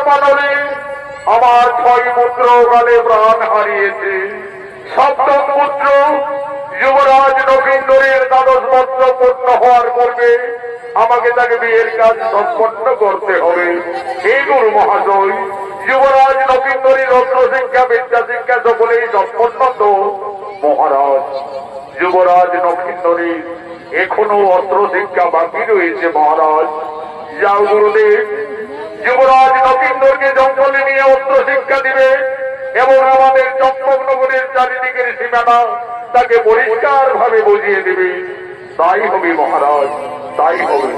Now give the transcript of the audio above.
বানরে আমার 6 পুত্র কালে প্রাণ হারিয়েছে। সপ্তম পুত্র যুবরাজ নবীন্দরের 12 বছর পূর্ণ হওয়ার পূর্বে আমাকে তাকে বিয়ের কাজ সম্পন্ন করতে হবে। এই গুরু মহাশয়, যুবরাজ নবীন্দরীর অস্ত্র শিক্ষা বিদ্যা শিক্ষা সকলেই সম্পন্ন তো মহারাজ, যুবরাজ নবীন্দরীর এখনো অস্ত্র শিক্ষা বাকি রয়েছে মহারাজ। যাও গুরুদেব, যুবরাজ নবীন্দরকে জঙ্গলে নিয়ে অস্ত্র শিক্ষা দিবে এবং আমাদের চম্পকনগরের চারিদিকের সীমানা তাকে পরিষ্কার ভাবে বুঝিয়ে দেবে। তাই হবে মহারাজ, তাই হবে।